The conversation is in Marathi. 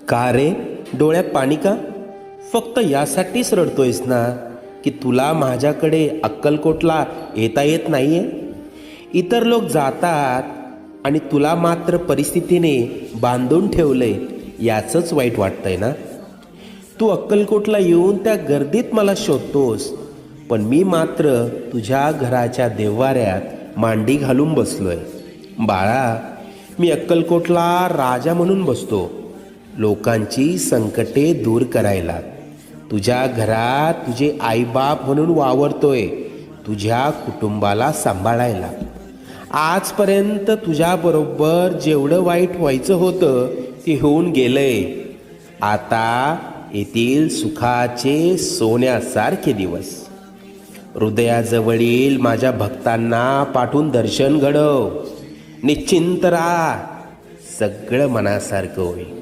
का रे, डोळ्यात पाणी का? फक्त यासाठीच रडतोयस ना की तुला माझ्याकडे अक्कलकोटला येता येत नाहीये? इतर लोक जातात आणि तुला मात्र परिस्थितीने बांधून ठेवलंय, याचंच वाईट वाटतंय ना? तू अक्कलकोटला येऊन त्या गर्दीत मला शोधतोस, पण मी मात्र तुझ्या घराच्या देव्हाऱ्यात मांडी घालून बसलोय. बाळा, मी अक्कलकोटला राजा म्हणून बसतो, लोकांची संकटे दूर करायला. तुझ्या घरात तुझे आईबाप म्हणून वावरतोय, तुझ्या कुटुंबाला सांभाळायला. आजपर्यंत तुझ्याबरोबर जेवढं वाईट व्हायचं होतं ते होऊन गेलंय. आता येथील सुखाचे सोन्यासारखे दिवस. हृदयाजवळील माझ्या भक्तांना पाठवून दर्शन घडव. निश्चिंत राहा, सगळं मनासारखं होईल.